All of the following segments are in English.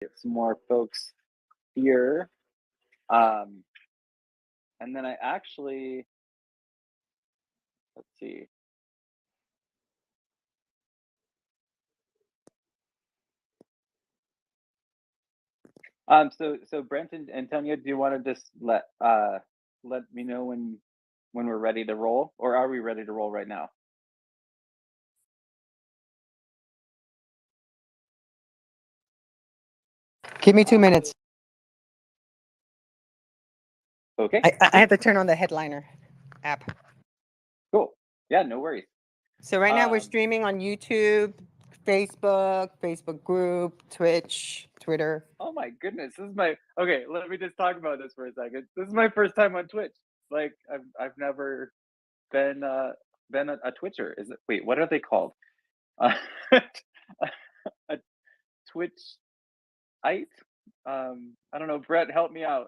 get some more folks here. Um, and then I actually, let's see. So Brent and Antonio, do you want to just let me know when we're ready to roll, or are we ready to roll right now? Give me 2 minutes. Okay, I have to turn on the headliner app. cool. Yeah, no worries. So right now we're Um, streaming on YouTube, Facebook group, Twitch, Twitter. oh my goodness, this is my okay. Let me just talk about this for a second. This is my first time on Twitch. Like I've never been a Twitcher. Is it? Wait, what are they called? Uh, a Twitchite? I don't know. Brett, help me out.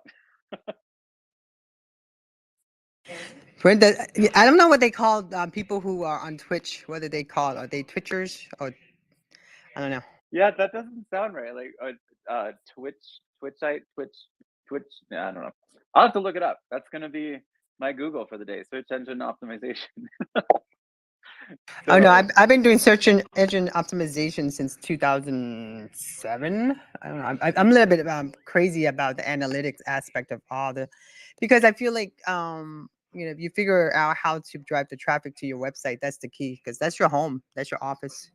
Brenda, I don't know what they call people who are on Twitch. What do they call? Are they Twitchers or I don't know. Yeah, that doesn't sound right. Like Twitchite, Twitch. Yeah, I don't know. I'll have to look it up. That's gonna be my Google for the day. Search engine optimization. Oh no, So I've been doing search engine optimization since 2007. I don't know. I'm a little bit crazy about the analytics aspect of all the, because I feel like if you figure out how to drive the traffic to your website, that's the key because that's your home, that's your office.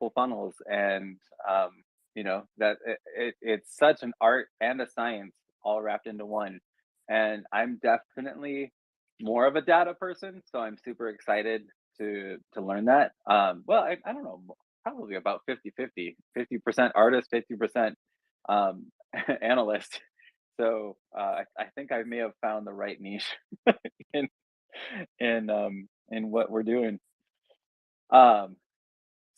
full funnels, and that it's such an art and a science all wrapped into one. And I'm definitely more of a data person, so I'm super excited to learn that. Well, I don't know, probably about 50% artist, 50% um, analyst. So I think I may have found the right niche in in what we're doing. Um,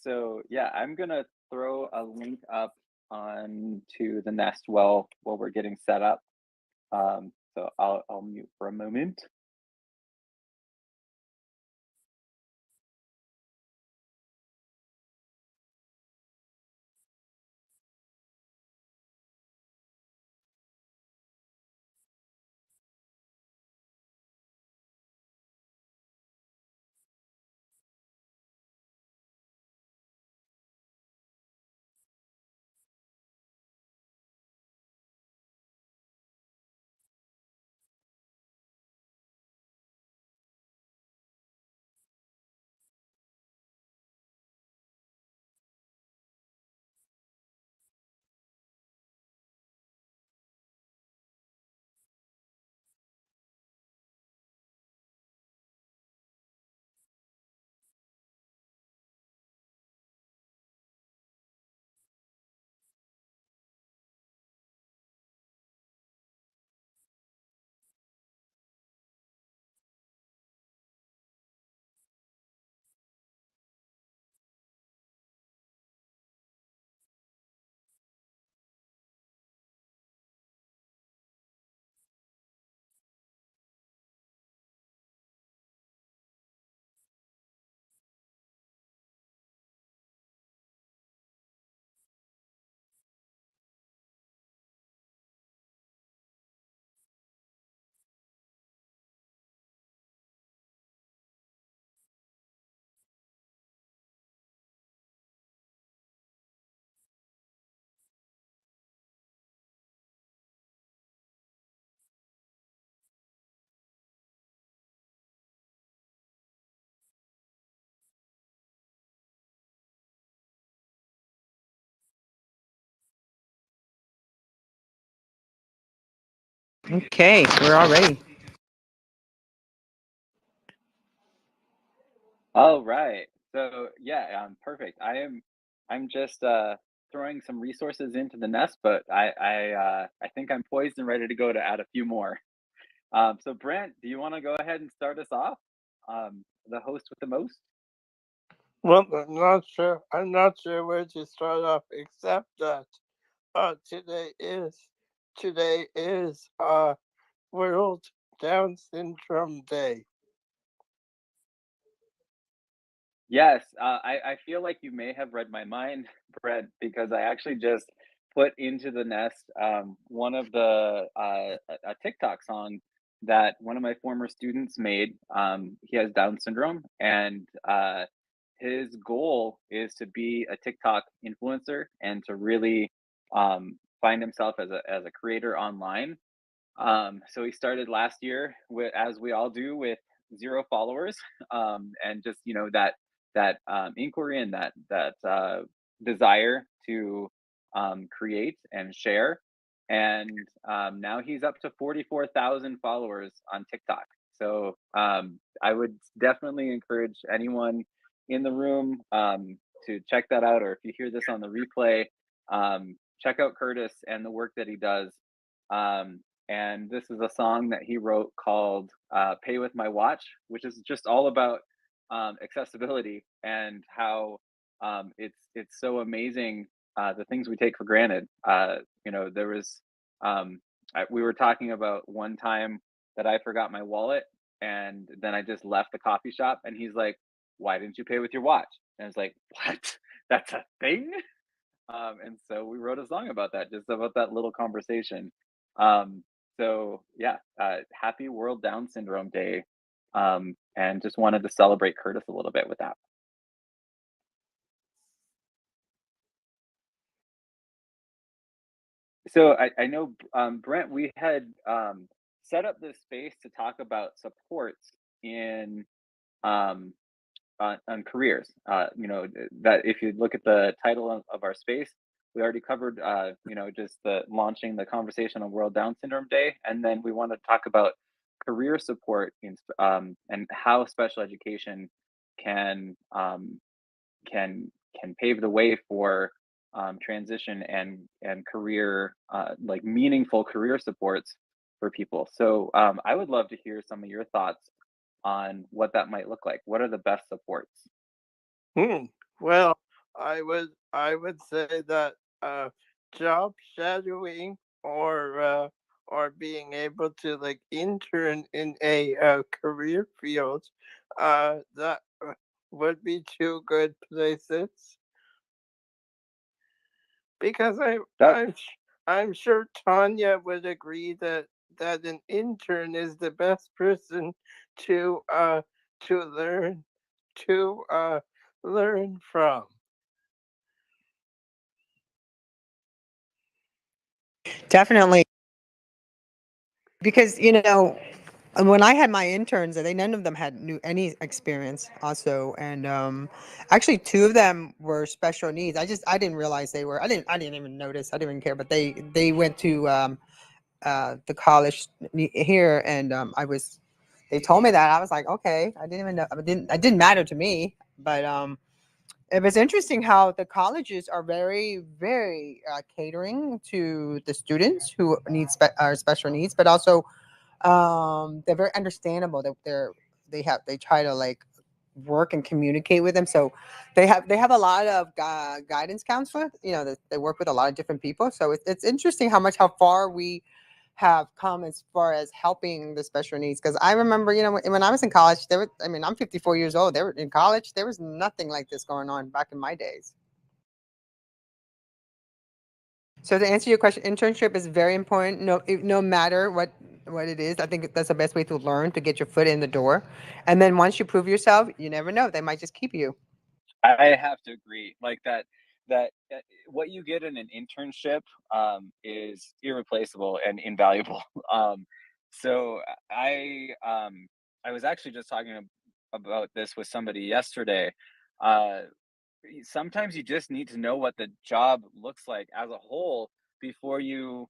so yeah, I'm gonna throw a link up onto the Nest while we're getting set up. So I'll mute for a moment. Okay, we're all ready. All right. So yeah, perfect. I'm just throwing some resources into the Nest, but I think I'm poised and ready to go to add a few more. So Brent, do you want to go ahead and start us off? The host with the most. Well, I'm not sure where to start off, except that today is World Down Syndrome Day. Yes, I feel like you may have read my mind, Brett, because I actually just put into the nest one of the a TikTok song that one of my former students made. He has Down syndrome, and his goal is to be a TikTok influencer and to really find himself as a creator online. So he started last year with, as we all do, with 0 followers, and just that inquiry and that desire to create and share. And now he's up to 44,000 followers on TikTok. So I would definitely encourage anyone in the room to check that out, or if you hear this on the replay, check out Curtis and the work that he does. Um, and this is a song that he wrote called "Pay with My Watch," which is just all about accessibility and how it's so amazing, the things we take for granted. There was we were talking about one time that I forgot my wallet, and then I just left the coffee shop, and he's like, "Why didn't you pay with your watch?" And I was like, "What? That's a thing?" And so we wrote a song about that, just about that little conversation. So yeah, happy World Down Syndrome Day, and just wanted to celebrate Curtis a little bit with that. So I know, Brent, we had set up this space to talk about supports in um, on careers. That if you look at the title of our space, we already covered, just the launching the conversation on World Down Syndrome Day, and then we want to talk about career support and how special education can can pave the way for transition and career like meaningful career supports for people. So I would love to hear some of your thoughts on what that might look like. What are the best supports? Hmm. Well, I would say that uh, job shadowing or being able to like intern in a career field that would be two good places because That I'm sure Tanya would agree that an intern is the best person to to learn to learn from. Definitely, because when I had my interns, they none of them had knew any experience also, and actually two of them were special needs. I didn't realize they were. I didn't even notice. I didn't even care. But they went to the college here, and I was. They told me that I was like, okay. I didn't even know. It didn't matter to me, but it was interesting how the colleges are very, very catering to the students who need are special needs, but also they're very understandable. They try to like work and communicate with them. So they have a lot of guidance counselors. They work with a lot of different people. So it's interesting how far we have come as far as helping the special needs. Because I remember, when I was in college, I'm 54 years old. They were in college. There was nothing like this going on back in my days. So to answer your question, internship is very important. No matter what it is, I think that's the best way to learn, to get your foot in the door, and then once you prove yourself, you never know, they might just keep you. I have to agree. Like that what you get in an internship is irreplaceable and invaluable. So I was actually just talking about this with somebody yesterday. Uh, Sometimes you just need to know what the job looks like as a whole before you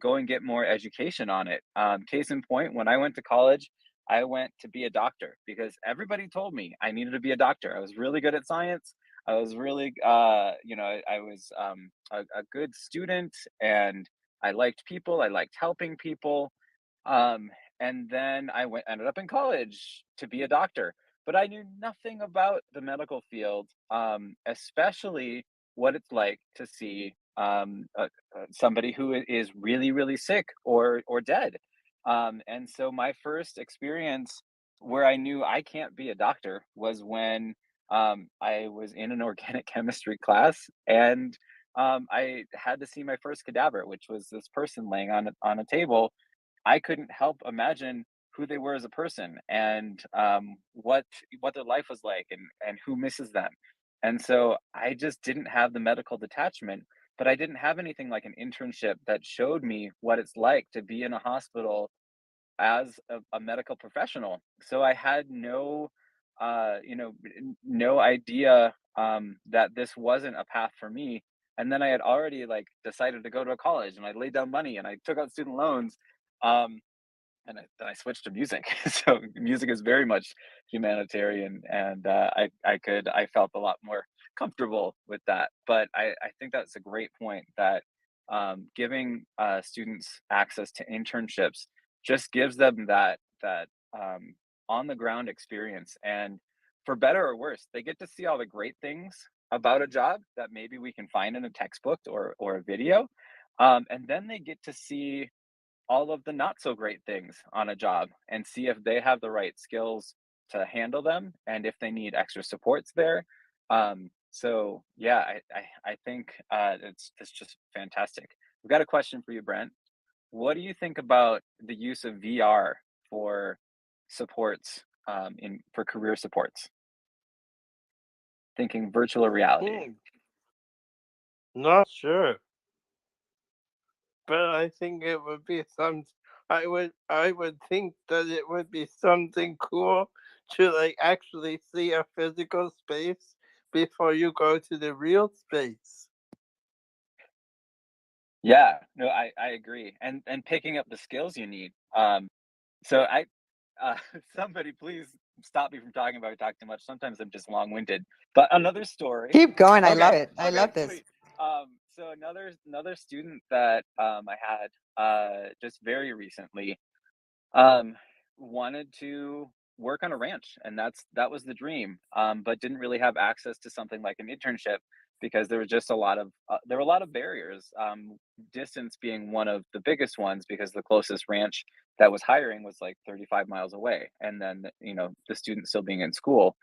go and get more education on it. Case in point, when I went to college, I went to be a doctor because everybody told me I needed to be a doctor. I was really good at science. I was really, I was a good student, and I liked people. I liked helping people. Um, and then ended up in college to be a doctor, but I knew nothing about the medical field, especially what it's like to see somebody who is really, really sick or dead. And so my first experience where I knew I can't be a doctor was when I was in an organic chemistry class, and I had to see my first cadaver, which was this person laying on a table. I couldn't help imagine who they were as a person, and what their life was like, and who misses them. And so I just didn't have the medical detachment, but I didn't have anything like an internship that showed me what it's like to be in a hospital as a medical professional. So I had no, no idea that this wasn't a path for me. And then I had already like decided to go to a college, and I laid down money and I took out student loans. Um, and then I switched to music. So music is very much humanitarian, and I felt a lot more comfortable with that. But I think that's a great point that giving students access to internships just gives them that on the ground experience, and for better or worse, they get to see all the great things about a job that maybe we can find in a textbook or a video, and then they get to see all of the not so great things on a job and see if they have the right skills to handle them and if they need extra supports there. So yeah, I think it's just fantastic. We've got a question for you, Brent. What do you think about the use of VR for supports in for career supports? Thinking virtual reality. Not sure, but I think it would be some. I would think that it would be something cool to like actually see a physical space before you go to the real space. Yeah, no, I agree. And picking up the skills you need. So uh, somebody please stop me from talking about talk too much. Sometimes I'm just long-winded. But another story. Keep going. I Okay, love it. I okay, love this. sweet. So another student that I had just very recently um, wanted to work on a ranch, and that was the dream. But didn't really have access to something like an internship because there was just there were a lot of barriers. Distance being one of the biggest ones because the closest ranch that was hiring was like 35 miles away, and then the student still being in school.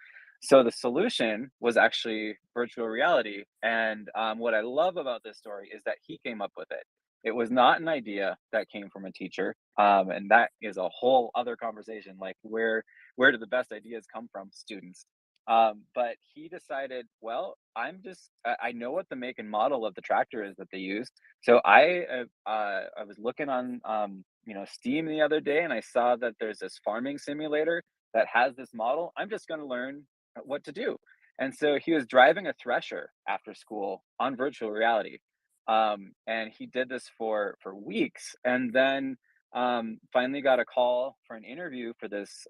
So the solution was actually virtual reality, and what I love about this story is that he came up with it. It was not an idea that came from a teacher, and that is a whole other conversation. Like where do the best ideas come from? Students. But he decided, well, I know what the make and model of the tractor is that they use. So I was looking on Steam the other day, and I saw that there's this farming simulator that has this model. I'm just going to learn what to do. And so he was driving a thresher after school on virtual reality, and he did this for weeks, and then finally got a call for an interview for this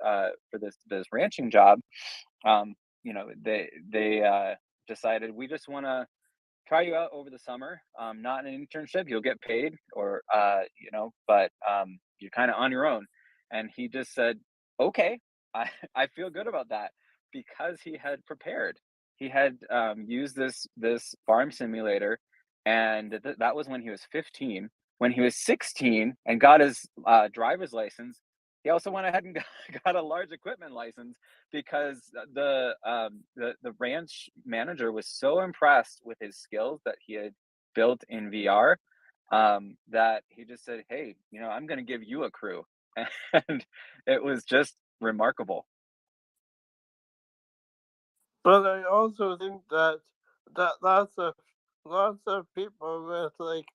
ranching job. They decided, we just want to try you out over the summer, not an internship, you'll get paid, or but you're kind of on your own. And he just said, okay, I feel good about that, because he had prepared. He had used this farm simulator, and that was when he was 15. When he was 16 and got his driver's license, he also went ahead and got a large equipment license, because the ranch manager was so impressed with his skills that he had built in VR, that he just said, "Hey, I'm going to give you a crew," and it was just remarkable. But I also think that lots of people with like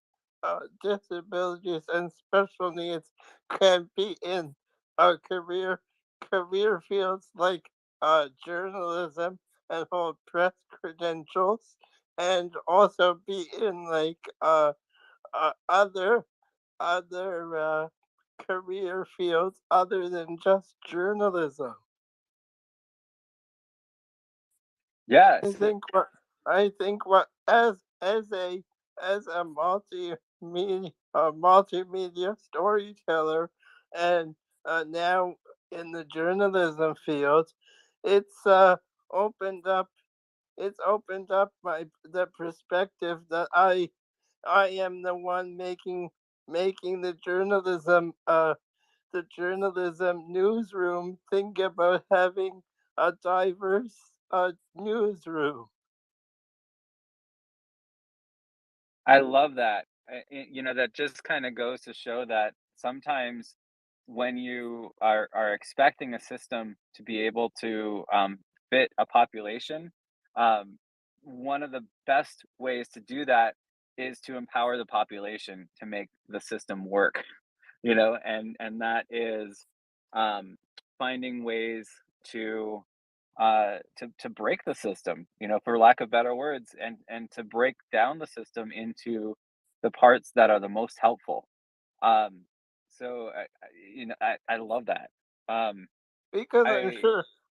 disabilities and special needs can be in career fields like journalism and hold press credentials, and also be in like other career fields other than just journalism. I Yes. think what I think what as a multimedia storyteller, and now in the journalism field, it's opened up my the perspective that I am the one making the journalism newsroom think about having a diverse a newsroom. I love that. That just kind of goes to show that sometimes when you are expecting a system to be able to fit a population, um, one of the best ways to do that is to empower the population to make the system work. And that is um, finding ways to to break the system, for lack of better words, and to break down the system into the parts that are the most helpful. Um, so I love that. Um, Because I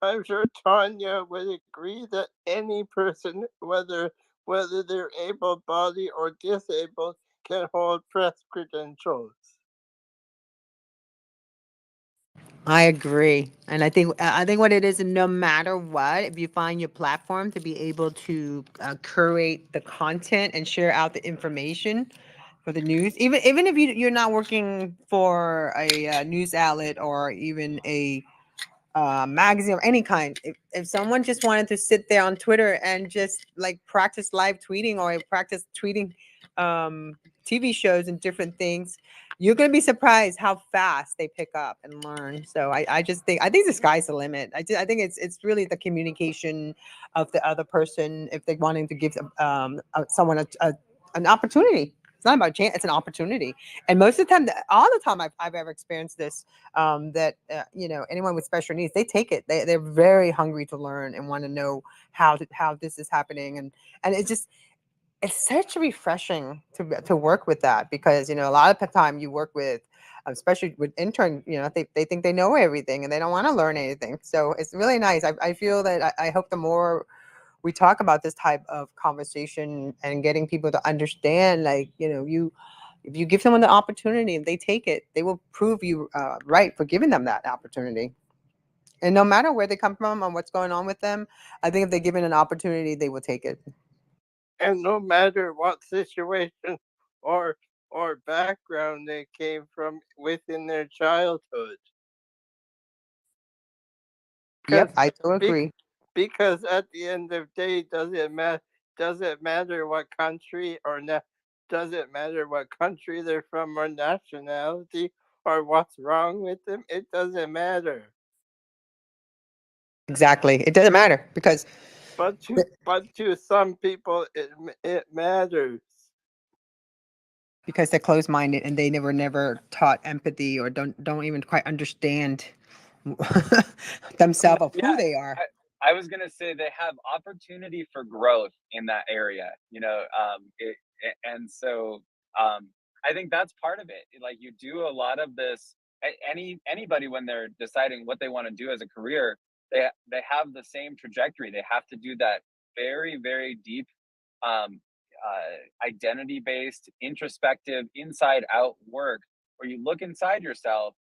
I'm sure Tanya would agree that any person, whether they're able-bodied or disabled, can hold press credentials. I agree, and I think what it is, no matter what, if you find your platform to be able to curate the content and share out the information for the news, even if you're not working for a news outlet or even a magazine of any kind. If someone just wanted to sit there on Twitter and just like practice live tweeting or practice tweeting um, TV shows and different things, you're going to be surprised how fast they pick up and learn. So I just think the sky's the limit. I think it's really the communication of the other person if they're wanting to give someone an opportunity. It's not about chance; it's an opportunity. And most of the time, all the time I've ever experienced this, that anyone with special needs, they take it. They're very hungry to learn and want to know how this is happening, and it's such refreshing to work with that, because a lot of the time you work with, especially with intern, they think they know everything and they don't want to learn anything. So it's really nice. I feel that I hope the more we talk about this type of conversation and getting people to understand, like, you if you give someone the opportunity and they take it, they will prove you right for giving them that opportunity. And no matter where they come from and what's going on with them, I think if they're given an opportunity, they will take it. And no matter what situation or background they came from within their childhood. Yep, Because I do be, agree. because at the end of the day, does it matter what country does it matter what country they're from or nationality or what's wrong with them? It doesn't matter. Exactly. It doesn't matter because But to some people it matters. they're closed-minded and they never taught empathy or don't even quite understand themselves of Yeah, who they are. I was gonna say they have opportunity for growth in that area, and so I think that's part of it. Like you do a lot of this. Anybody when they're deciding what they want to do as a career, they have the same trajectory. They have to do that very very deep, identity based, introspective, inside out work where you look inside yourself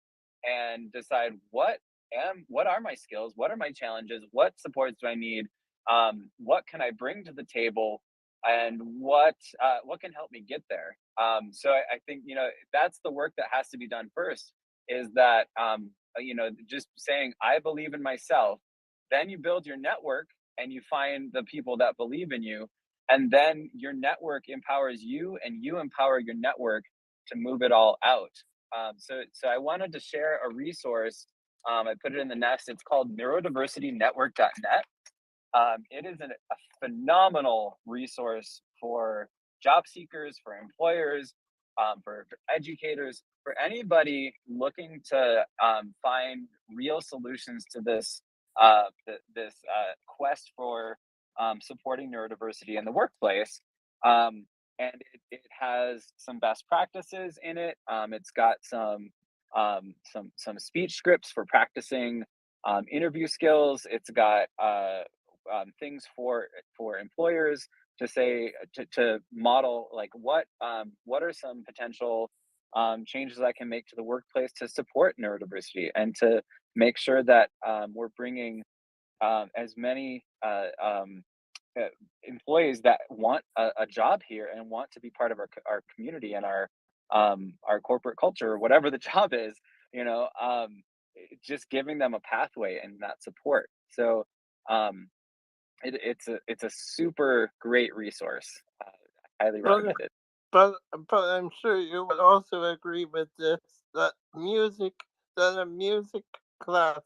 and decide what are my skills, what are my challenges, what supports do I need, what can I bring to the table, and what can help me get there. So I think that's the work that has to be done first. Is that just saying I believe in myself, then you build your network and you find the people that believe in you, and then your network empowers you and you empower your network to move it all out. So I wanted to share a resource. I put it in the nest. It's called neurodiversitynetwork.net. It is a phenomenal resource for job seekers, for employers, for educators, for anybody looking to find real solutions to this quest for supporting neurodiversity in the workplace. Um, and it has some best practices in it. It's got some speech scripts for practicing interview skills. It's got things for employers to say to model like what are some potential changes I can make to the workplace to support neurodiversity and to make sure that we're bringing as many uh, employees that want a job here and want to be part of our community and our corporate culture, whatever the job is, you know, just giving them a pathway and that support. So um, it's a super great resource. Highly But recommended. but I'm sure you would also agree with this, that a music class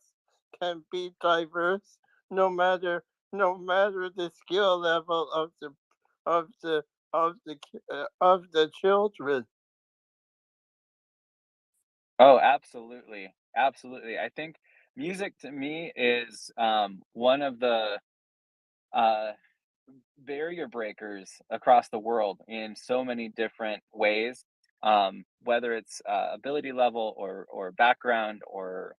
can be diverse, no matter the skill level of the of the children. Oh, absolutely. Absolutely. I think music to me is one of the uh, barrier breakers across the world in so many different ways, whether it's ability level or background or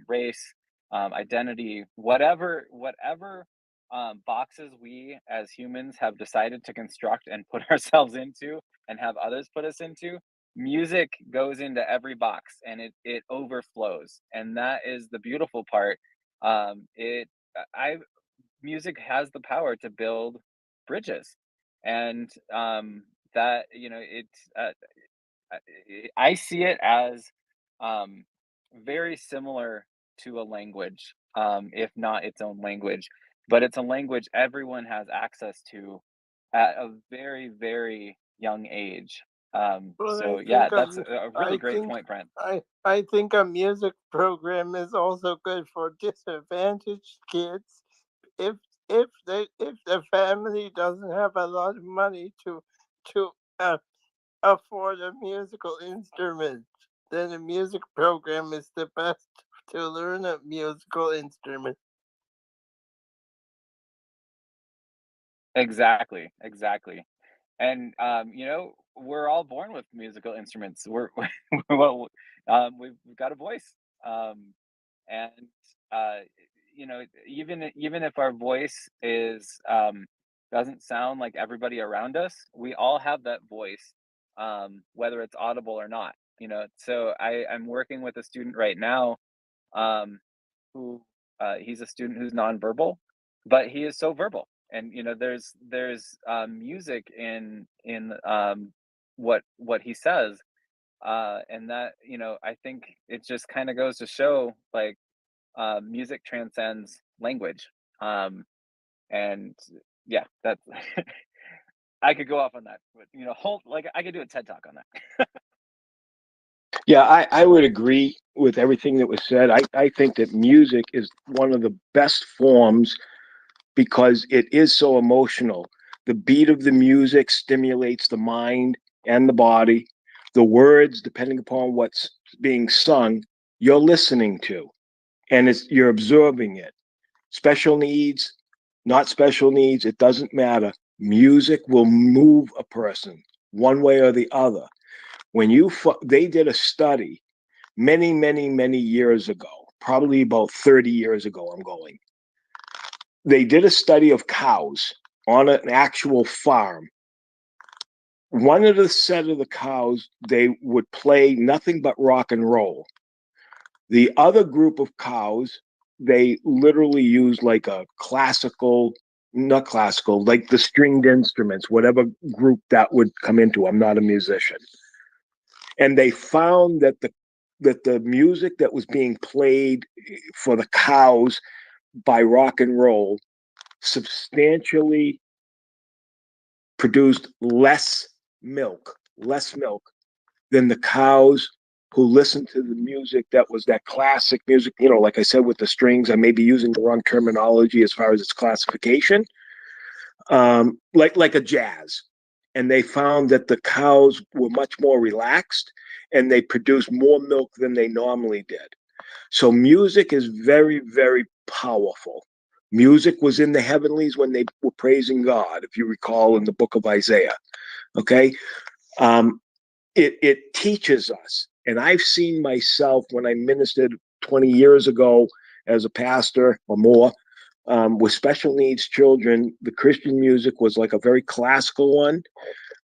race, identity, whatever boxes we as humans have decided to construct and put ourselves into and have others put us into. Music goes into every box and it overflows, and that is the beautiful part. It I Music has the power to build bridges, and that it's I see it as very similar to a language, if not its own language, but it's a language everyone has access to at a very young age. Well, So yeah, that's a really I great think point, Brent. I think a music program is also good for disadvantaged kids. If if the family doesn't have a lot of money to afford a musical instrument, then a music program is the best to learn a musical instrument. Exactly. And we're all born with musical instruments. Well, we've got a voice, and uh, even if our voice is doesn't sound like everybody around us, we all have that voice, whether it's audible or not. So I'm working with a student right now, um, who he's a student who's nonverbal, but he is so verbal. And there's music in what he says, and that I think it just kind of goes to show, like, music transcends language, and yeah, that I could go off on that, but whole like I could do a TED talk on that. Yeah, I would agree with everything that was said. I think that music is one of the best forms because it is so emotional. The beat of the music stimulates the mind and the body. The words, depending upon what's being sung, you're listening to, and you're absorbing it. Special needs, not special needs, it doesn't matter. Music will move a person one way or the other. They did a study many years ago, probably about 30 years ago. They did a study of cows on an actual farm. One of the set of the cows, they would play nothing but rock and roll. The other group of cows, they literally used like a classical, not classical, like the stringed instruments, whatever group that would come into. I'm not a musician. And they found that the music that was being played for the cows by rock and roll substantially produced less milk than the cows who listened to the music that was that classic music, like I said, with the strings. I may be using the wrong terminology as far as its classification, like a jazz. And they found that the cows were much more relaxed and they produced more milk than they normally did. So music is very powerful. Music was in the heavenlies when they were praising God, if you recall in the book of Isaiah. Okay. Um, it teaches us. And I've seen myself when I ministered 20 years ago as a pastor or more, with special needs children. The Christian music was like a very classical one.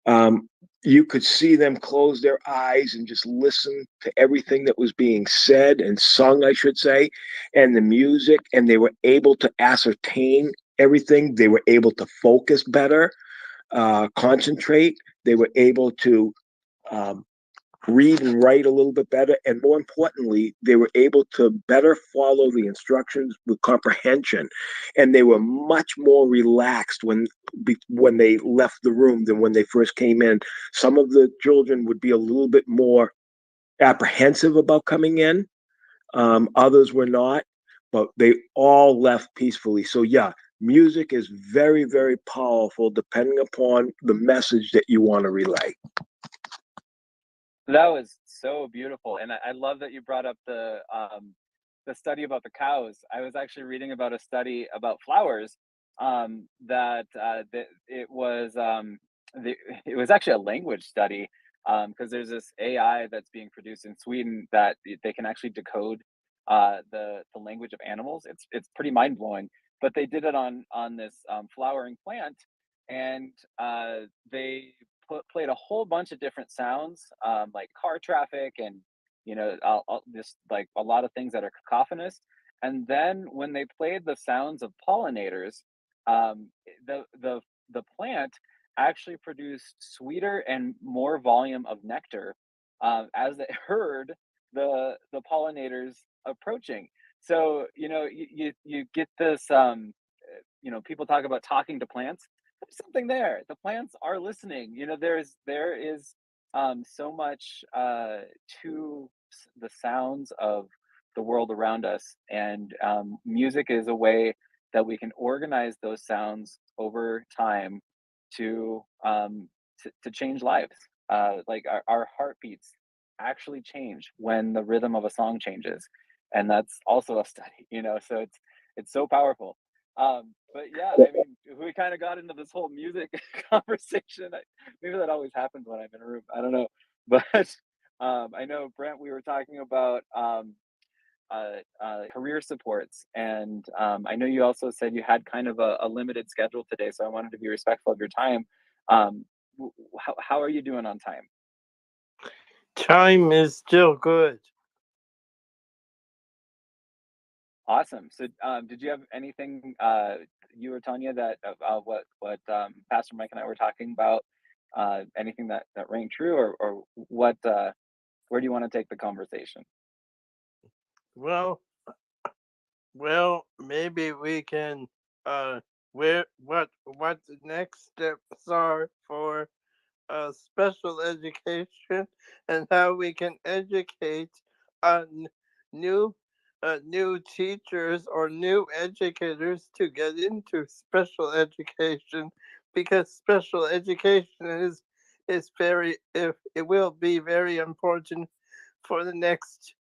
Um, you could see them close their eyes and just listen to everything that was being said and sung, I should say, and the music, and they were able to ascertain everything. They were able to focus better, concentrate. They were able to um, read and write a little bit better, and more importantly, they were able to better follow the instructions with comprehension, and they were much more relaxed when they left the room than when they first came in. Some of the children would be a little bit more apprehensive about coming in. Others were not, but they all left peacefully. So yeah, music is very, very powerful depending upon the message that you want to relay. That was so beautiful, and I love that you brought up the study about the cows. I was actually reading about a study about flowers, that it was actually a language study, because there's this AI that's being produced in Sweden that they can actually decode the language of animals. It's pretty mind blowing, but they did it on this flowering plant, and they played a whole bunch of different sounds, like car traffic and just like a lot of things that are cacophonous. And then when they played the sounds of pollinators, the plant actually produced sweeter and more volume of nectar, as it heard the pollinators approaching. So you get this. People talk about talking to plants. There's something there. The plants are listening. There is so much to the sounds of the world around us, and music is a way that we can organize those sounds over time to to change lives. Like our heartbeats actually change when the rhythm of a song changes, and that's also a study. So it's so powerful. But yeah, I mean, we kind of got into this whole music conversation. Maybe that always happens when I'm in a room. I don't know, but I know Brent. We were talking about career supports, and I know you also said you had kind of a limited schedule today, so I wanted to be respectful of your time. How are you doing on time? Time is still good. Awesome. So, did you have anything, you or Tanya, that what Pastor Mike and I were talking about? Anything that rang true, or what? Where do you want to take the conversation? Well, well, maybe we can where what the next steps are for special education and how we can educate on new new teachers or new educators to get into special education, because special education is very it will be very important for the next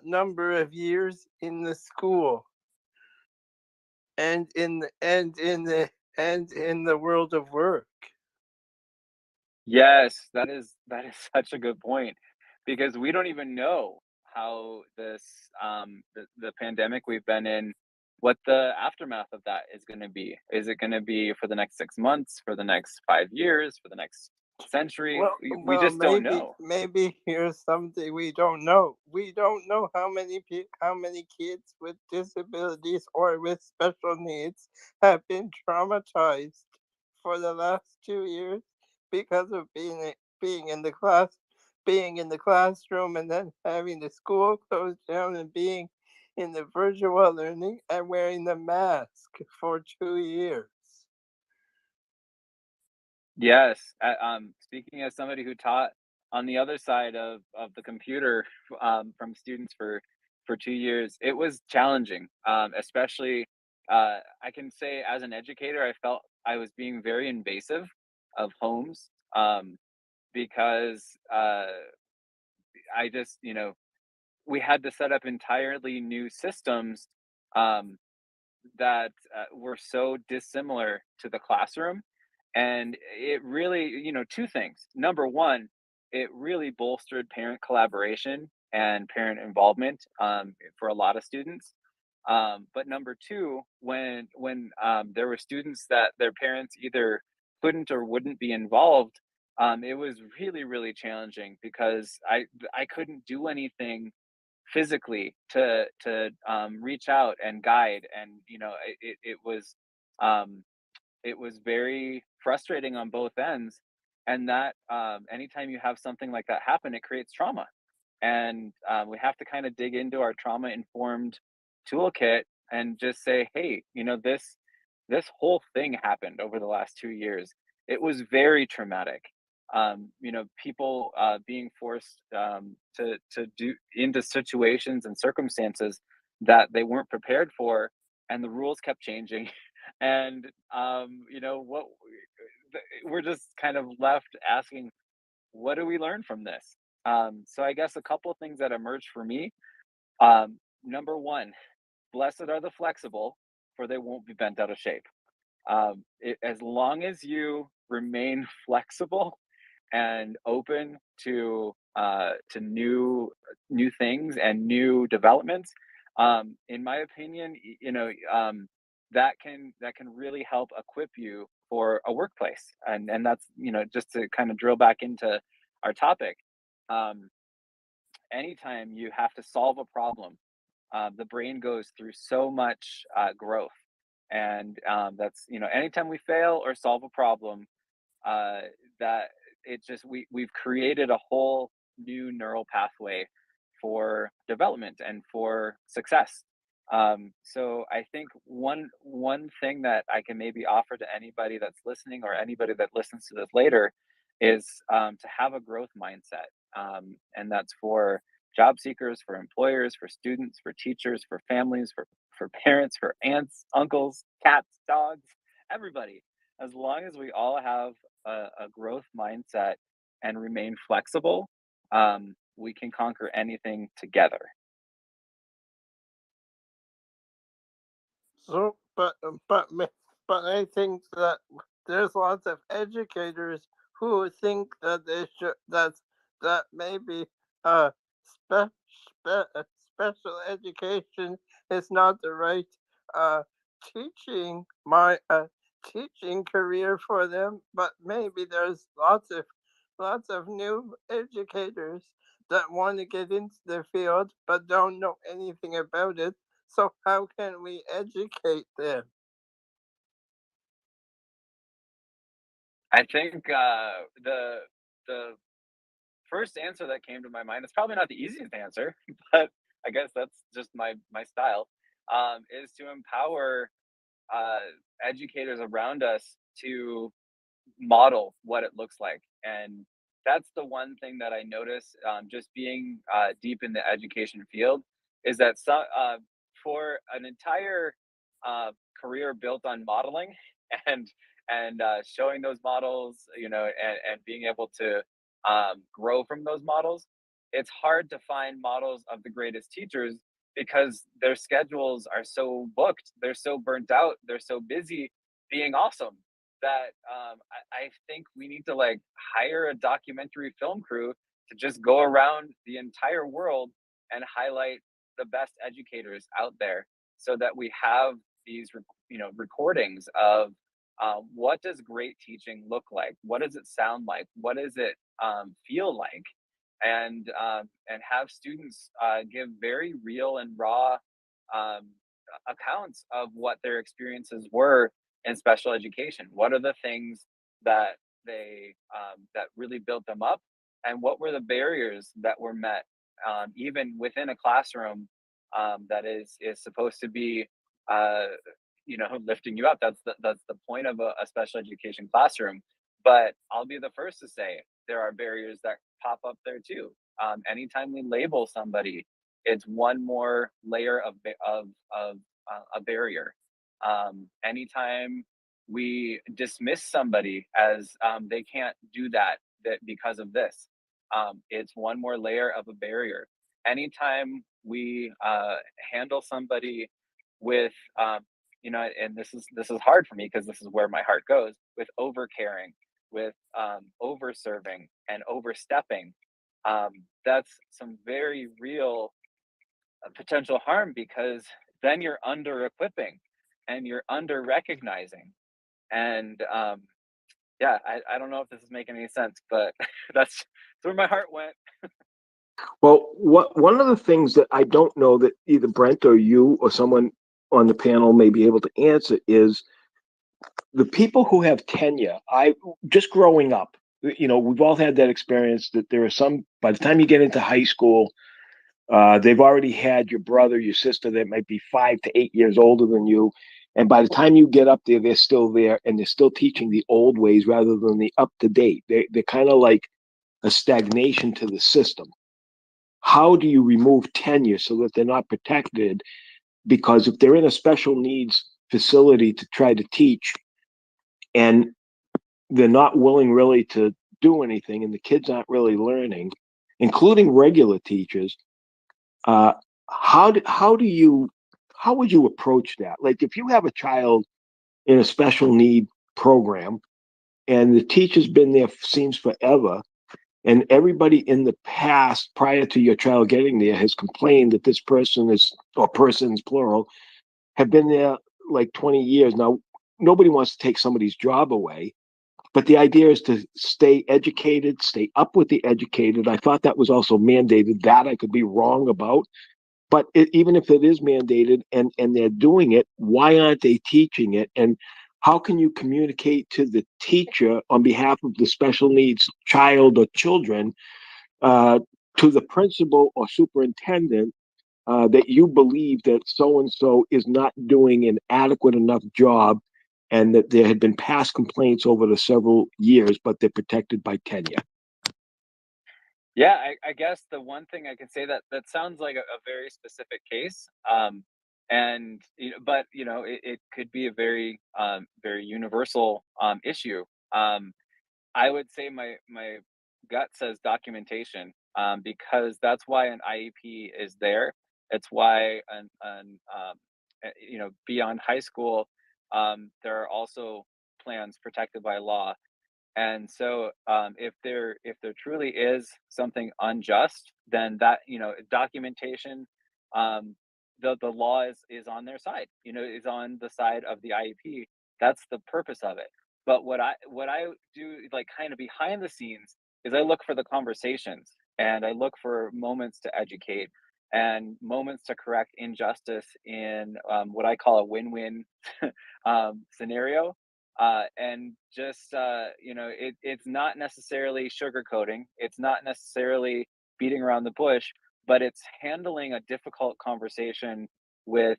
number of years in the school and in the world of work. Yes, that is such a good point, because we don't even know how the pandemic we've been in, what the aftermath of that is going to be. Is it going to be for the next 6 months, for the next 5 years, for the next century? We just don't know. Maybe here's something we don't know. We don't know how many kids with disabilities or with special needs have been traumatized for the last 2 years because of being in the being in the classroom, and then having the school closed down, and being in the virtual learning and wearing the mask for 2 years. Yes, speaking as somebody who taught on the other side of the computer, from students for 2 years, it was challenging. Especially, I can say as an educator, I felt I was being very invasive of homes, because I just we had to set up entirely new systems, um, that were so dissimilar to the classroom. And it really, two things. Number one, it really bolstered parent collaboration and parent involvement, for a lot of students. But number two, when there were students that their parents either couldn't or wouldn't be involved, it was really, really challenging, because I couldn't do anything physically to reach out and guide. And it was, it was very frustrating on both ends. and that anytime you have something like that happen, it creates trauma. And we have to kind of dig into our trauma informed toolkit and just say, hey, this whole thing happened over the last 2 years. It was very traumatic. People being forced to do into situations and circumstances that they weren't prepared for, and the rules kept changing. And what we're just kind of left asking, what do we learn from this? So I guess a couple of things that emerged for me. Number one, blessed are the flexible, for they won't be bent out of shape. As long as you remain flexible and open to new things and new developments, in my opinion, that can really help equip you for a workplace. And that's, just to kind of drill back into our topic. Um, Anytime you have to solve a problem, the brain goes through so much growth, and that's, anytime we fail or solve a problem, uh, that it just we've created a whole new neural pathway for development and for success. So I think one thing that I can maybe offer to anybody that's listening, or anybody that listens to this later, is to have a growth mindset, and that's for job seekers, for employers, for students, for teachers, for families, for parents, for aunts, uncles, cats, dogs, everybody. As long as we all have a growth mindset and remain flexible, we can conquer anything together. So, but I think that there's lots of educators who think that they should that maybe uh special education is not the right uh teaching my teaching career for them. But maybe there's lots of new educators that want to get into the field but don't know anything about it. So how can we educate them? I think the first answer that came to my mind, is probably not the easiest answer, but I guess that's just my style. Is to empower uh, educators around us to model what it looks like. And that's the one thing that I notice, just being deep in the education field, is that for an entire career built on modeling and showing those models, and being able to grow from those models, it's hard to find models of the greatest teachers, because their schedules are so booked, they're so burnt out, they're so busy being awesome, that I think we need to like hire a documentary film crew to just go around the entire world and highlight the best educators out there, so that we have these recordings of what does great teaching look like, what does it sound like, what does it feel like, and have students give very real and raw um, accounts of what their experiences were in special education. What are the things that that really built them up, and what were the barriers that were met, even within a classroom that is supposed to be uh, lifting you up. That's the point of a special education classroom. But I'll be the first to say there are barriers that pop up there too. Anytime we label somebody, it's one more layer of a barrier. Anytime we dismiss somebody as they can't do that because of this, it's one more layer of a barrier. Anytime we handle somebody with and this is hard for me, because this is where my heart goes, with over caring, with over serving and overstepping, that's some very real potential harm, because then you're under equipping and you're under recognizing. And yeah, I don't know if this is making any sense, but that's where my heart went. Well, one of the things that I don't know that either Brent or you or someone on the panel may be able to answer is the people who have tenure. I just growing up, we've all had that experience that there are some, by the time you get into high school, they've already had your brother, your sister that might be 5 to 8 years older than you. And by the time you get up there, they're still there and they're still teaching the old ways rather than the up to date. They're kind of like a stagnation to the system. How do you remove tenure so that they're not protected? Because if they're in a special needs facility to try to teach and they're not willing really to do anything and the kids aren't really learning, including regular teachers, uh, how would you approach that? Like if you have a child in a special need program and the teacher's been there seems forever, and everybody in the past prior to your child getting there has complained that this person is, or persons plural, have been there like 20 years now. Nobody wants to take somebody's job away, but the idea is to stay educated, stay up with the educated. I thought that was also mandated. That I could be wrong about. But even if it is mandated and they're doing it, why aren't they teaching it? And how can you communicate to the teacher on behalf of the special needs child or children, uh, to the principal or superintendent, that you believe that so and so is not doing an adequate enough job, and that there had been past complaints over the several years, but they're protected by tenure? Yeah, I guess the one thing I can say that sounds like a very specific case, and but it could be a very very universal issue. I would say my gut says documentation, because that's why an IEP is there. It's why beyond high school, there are also plans protected by law. And so, if there truly is something unjust, then that documentation, um, the law is on their side. Is on the side of the IEP. That's the purpose of it. But what I do, like kind of behind the scenes, is I look for the conversations and I look for moments to educate and moments to correct injustice in what I call a win-win scenario, and just it's not necessarily sugarcoating, it's not necessarily beating around the bush, but it's handling a difficult conversation with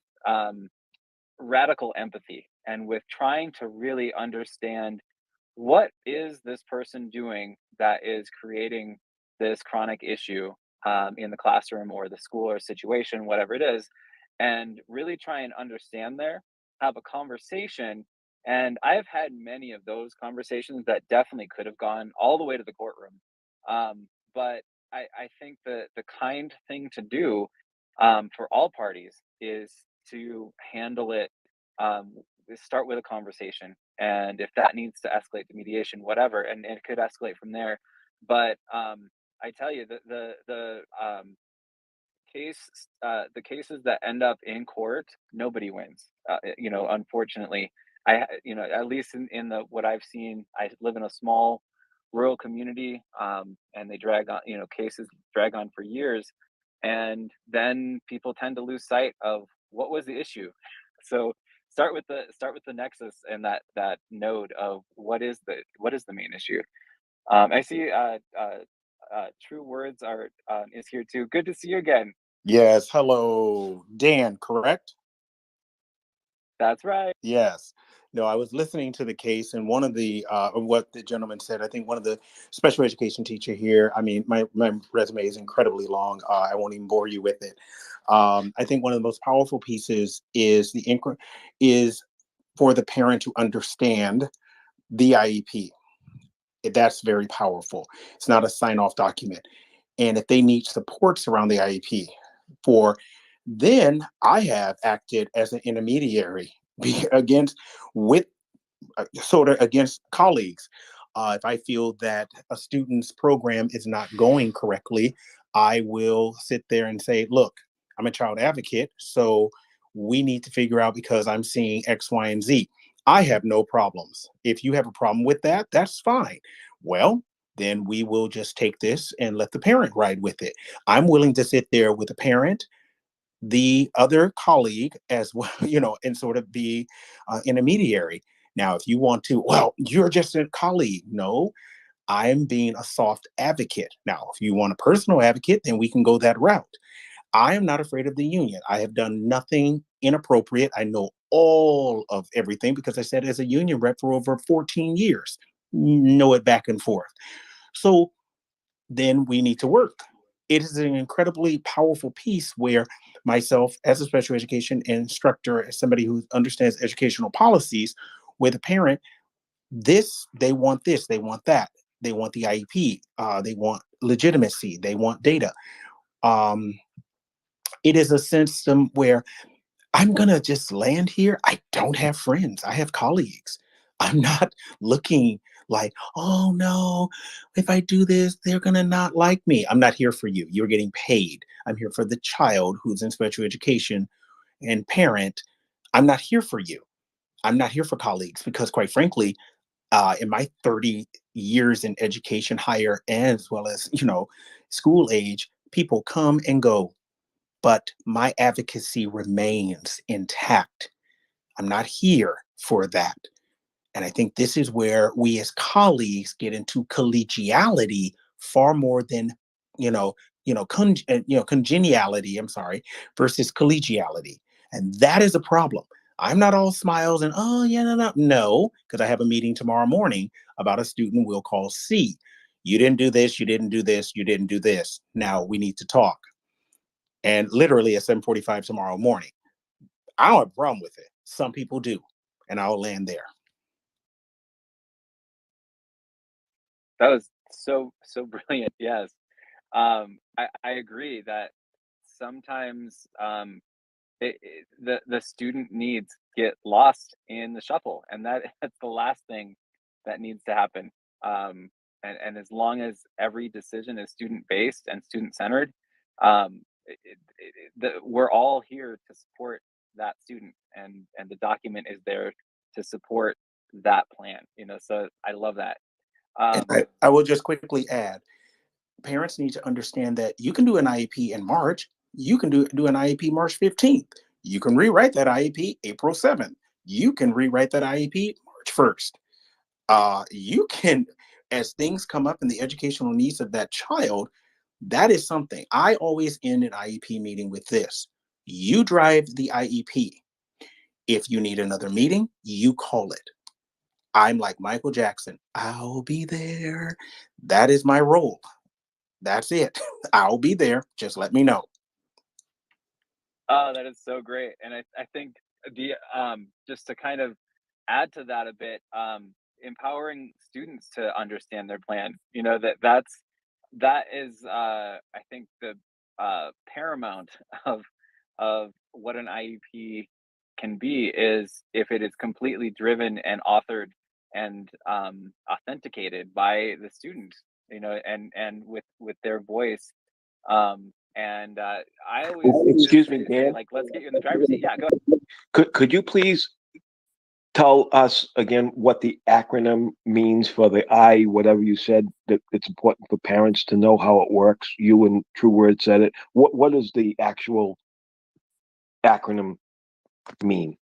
radical empathy and with trying to really understand what is this person doing that is creating this chronic issue, in the classroom or the school or situation, whatever it is, and really try and understand there, have a conversation. And I've had many of those conversations that definitely could have gone all the way to the courtroom. But I think the kind thing to do, for all parties, is to handle it, um, start with a conversation, and if that needs to escalate to mediation, whatever, and it could escalate from there. But I tell you, the cases that end up in court, nobody wins. Unfortunately, at least in the what I've seen, I live in a small rural community, and they drag on, cases drag on for years, and then people tend to lose sight of what was the issue. So start with the nexus and that node of what is the main issue. I see. True Words are is here too. Good to see you again. Yes, hello, Dan, correct? That's right. Yes. No, I was listening to the case, and one of of what the gentleman said, I think one of the special education teacher here, I mean, my resume is incredibly long. I won't even bore you with it. I think one of the most powerful pieces is is for the parent to understand the IEP. That's very powerful. It's not a sign-off document. And if they need supports around the IEP, for then I have acted as an intermediary against with sort of against colleagues. If I feel that a student's program is not going correctly, I will sit there and say, look, I'm a child advocate, so we need to figure out because I'm seeing X, Y, and Z. I have no problems. If you have a problem with that, that's fine. Well, then we will just take this and let the parent ride with it. I'm willing to sit there with the parent, the other colleague as well, and sort of be intermediary. Now, if you want to, well, you're just a colleague. No, I'm being a soft advocate. Now, if you want a personal advocate, then we can go that route. I am not afraid of the union. I have done nothing inappropriate. I know all of everything because I said as a union rep for over 14 years, know it back and forth. So then we need to work. It is an incredibly powerful piece where myself, as a special education instructor, as somebody who understands educational policies, with a parent, they want this, they want that, they want the IEP, they want legitimacy, they want data. Um, it is a system where I'm going to just land here. I don't have friends. I have colleagues. I'm not looking like, oh no, if I do this, they're going to not like me. I'm not here for you. You're getting paid. I'm here for the child who's in special education and parent. I'm not here for you. I'm not here for colleagues because, quite frankly, in my 30 years in education, higher as well as, school age, people come and go, but my advocacy remains intact. I'm not here for that. And I think this is where we as colleagues get into collegiality far more than, congeniality, I'm sorry, versus collegiality. And that is a problem. I'm not all smiles and, oh, yeah, no, because I have a meeting tomorrow morning about a student we'll call C. You didn't do this, you didn't do this, you didn't do this. Now we need to talk. And literally at 7:45 tomorrow morning. I don't have a problem with it. Some people do. And I'll land there. That was so brilliant. Yes. I agree that sometimes the student needs get lost in the shuffle, and that's the last thing that needs to happen. And as long as every decision is student based and student centered, we're all here to support that student, and the document is there to support that plan. So I love that. And Um, I will just quickly add, parents need to understand that you can do an IEP in March. You can do an IEP March 15th. You can rewrite that IEP April 7th. You can rewrite that IEP March 1st. You can, as things come up in the educational needs of that child, that is something. I always end an IEP meeting with this. You drive the IEP. If you need another meeting, you call it. I'm like Michael Jackson. I'll be there. That is my role. That's it. I'll be there. Just let me know. Oh, that is so great. And I think the just to kind of add to that a bit, empowering students to understand their plan. That is I think the paramount of what an IEP can be is if it is completely driven and authored and authenticated by the student, and with their voice. And I always just Excuse me, say, Dan. like, let's get you in the driver's seat. Yeah, go. Could you please tell us again what the acronym means for the I, whatever you said, that it's important for parents to know how it works? You and True Word said it. What does the actual acronym mean?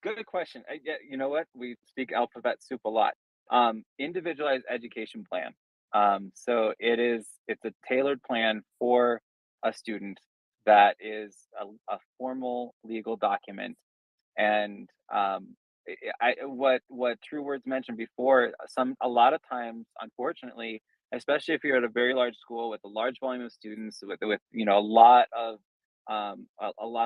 Good question. Yeah, you know what? We speak alphabet soup a lot. Individualized education plan. So it's a tailored plan for a student that is a formal legal document. And what True Words mentioned before, a lot of times, unfortunately, especially if you're at a very large school with a large volume of students, with a lot of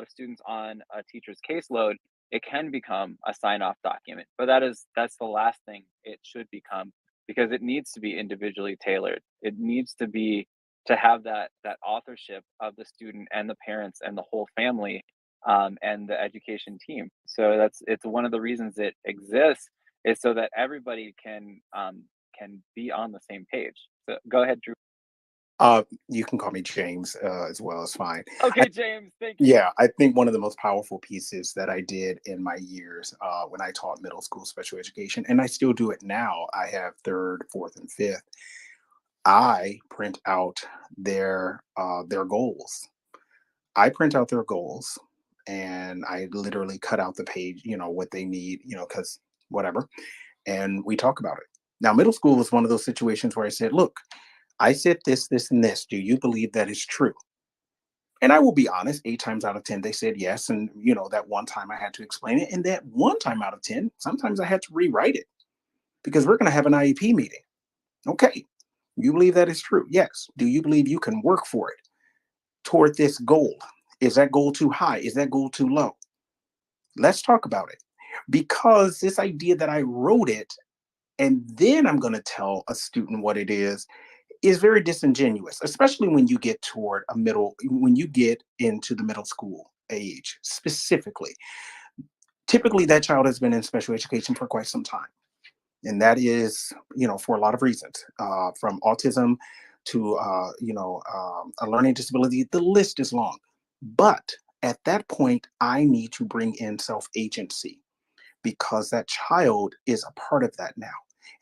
students on a teacher's caseload, it can become a sign-off document. But that's the last thing it should become, because it needs to be individually tailored. It needs to have that authorship of the student and the parents and the whole family, and the education team. So it's one of the reasons it exists, is so that everybody can be on the same page. So go ahead, Drew. You can call me James as well. It's fine. Okay, James, thank you. Yeah, I think one of the most powerful pieces that I did in my years when I taught middle school special education, and I still do it now. I have third, fourth, and fifth. I print out their goals. I print out their goals, and I literally cut out the page. What they need. Because whatever, and we talk about it. Now, middle school was one of those situations where I said, look, I said this, this, and this. Do you believe that is true? And I will be honest, 8 times out of 10, they said yes. And, that one time I had to explain it. And that one time out of 10, sometimes I had to rewrite it because we're going to have an IEP meeting. Okay. You believe that is true? Yes. Do you believe you can work for it toward this goal? Is that goal too high? Is that goal too low? Let's talk about it. Because this idea that I wrote it and then I'm going to tell a student what it is very disingenuous, especially when you get when you get into the middle school age specifically. Typically, that child has been in special education for quite some time. And that is, for a lot of reasons, from autism to, a learning disability. The list is long. But at that point, I need to bring in self-agency because that child is a part of that now.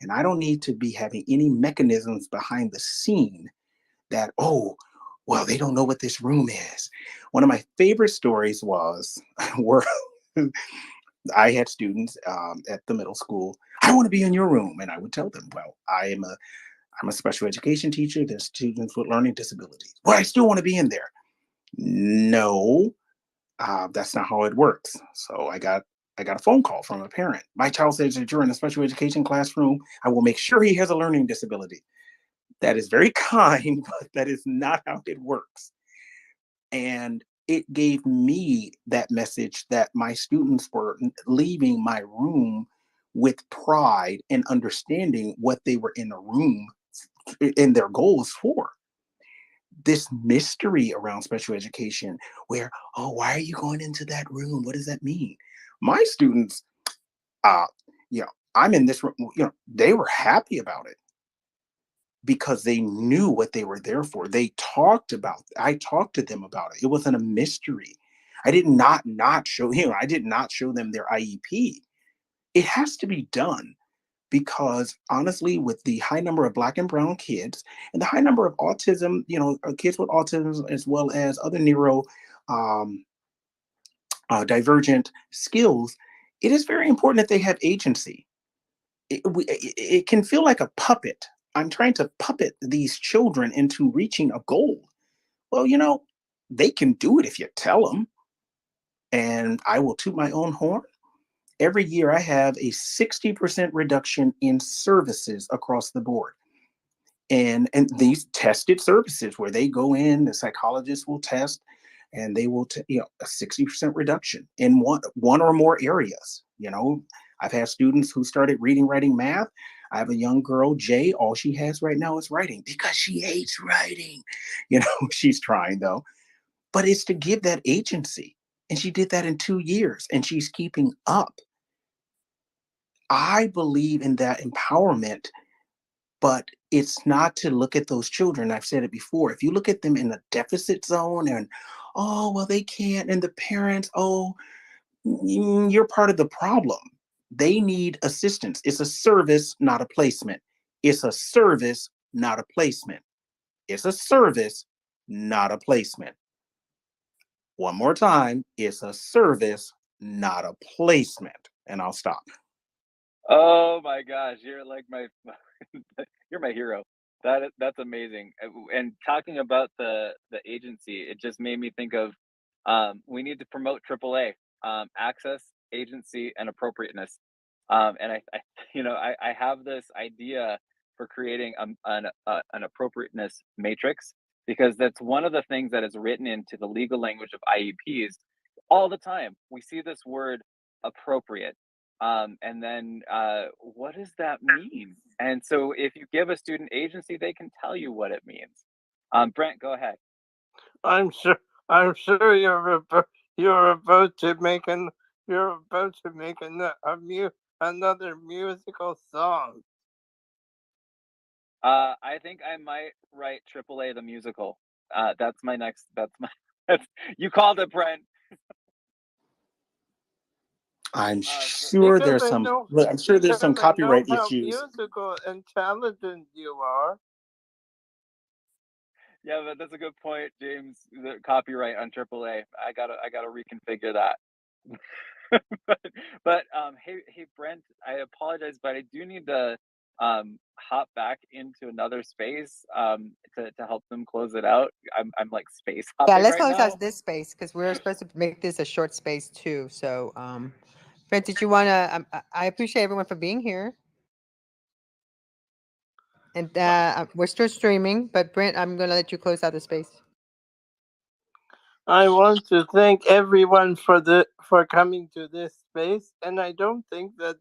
And I don't need to be having any mechanisms behind the scene that, oh, well, they don't know what this room is. One of my favorite stories was where I had students at the middle school. I want to be in your room. And I would tell them, well, I'm a special education teacher. There's students with learning disabilities. Well, I still want to be in there. No, that's not how it works. So I got a phone call from a parent. My child says that you're in a special education classroom. I will make sure he has a learning disability. That is very kind, but that is not how it works. And it gave me that message that my students were leaving my room with pride and understanding what they were in a room and their goals for. This mystery around special education where, oh, why are you going into that room? What does that mean? My students, uh, I'm in this room, they were happy about it because they knew what they were there for. I talked to them about it. It wasn't a mystery. I did not show, I did not show them their IEP. It has to be done because honestly, with the high number of Black and brown kids and the high number of autism, kids with autism as well as other neuro um, divergent skills, it is very important that they have agency. It can feel like a puppet. I'm trying to puppet these children into reaching a goal. Well, they can do it if you tell them. And I will toot my own horn. Every year I have a 60% reduction in services across the board. And these tested services where they go in, the psychologist will test, and they will, a 60% reduction in one or more areas. I've had students who started reading, writing, math. I have a young girl, Jay. All she has right now is writing because she hates writing. She's trying though, but it's to give that agency. And she did that in 2 years, and she's keeping up. I believe in that empowerment. But it's not to look at those children. I've said it before. If you look at them in a deficit zone and, oh, well, they can't, and the parents, oh, you're part of the problem. They need assistance. It's a service, not a placement. It's a service, not a placement. It's a service, not a placement. One more time, it's a service, not a placement. And I'll stop. Oh my gosh, you're like my you're my hero. That's amazing. And talking about the agency, it just made me think of we need to promote AAA, access, agency, and appropriateness. And I have this idea for creating an appropriateness matrix because that's one of the things that is written into the legal language of IEPs all the time. We see this word appropriate. And then what does that mean? And so if you give a student agency, they can tell you what it means. Brent, go ahead. I'm sure. I'm sure you're about to make another musical song. I think I might write AAA the musical. That's my next. That's, you called it, Brent. I'm sure Because there's I some. know, I'm sure there's some because I know copyright how issues. musical and talented you are. Yeah, but that's a good point, James. The copyright on AAA. I gotta reconfigure that. but hey Brent, I apologize, but I do need to hop back into another space to help them close it out. I'm like space Yeah, hopping let's right close now. out this space because we're supposed to make this a short space too. So, Brent, did you want to? I appreciate everyone for being here. And we're still streaming, but Brent, I'm going to let you close out the space. I want to thank everyone for coming to this space, and I don't think that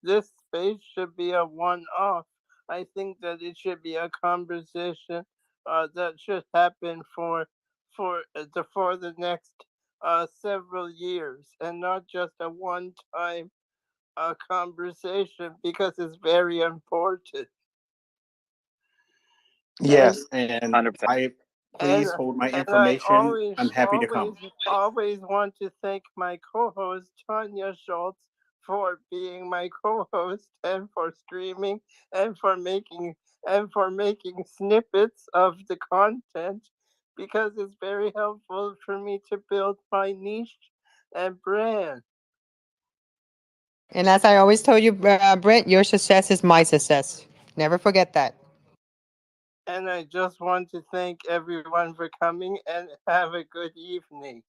this space should be a one-off. I think that it should be a conversation that should happen for the next several years, and not just a one-time conversation, because it's very important. Yes, and 100%. I please hold my And I information. I'm happy to come. always want to thank my co-host Tanya Schultz for being my co-host and for streaming and for making snippets of the content, because it's very helpful for me to build my niche and brand. And as I always told you, Brent, your success is my success. Never forget that. And I just want to thank everyone for coming, and have a good evening.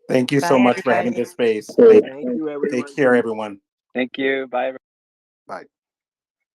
Thank you so Bye, much for having everybody. this space. Thank you, everyone. Take care, everyone. Thank you. Bye. Bye.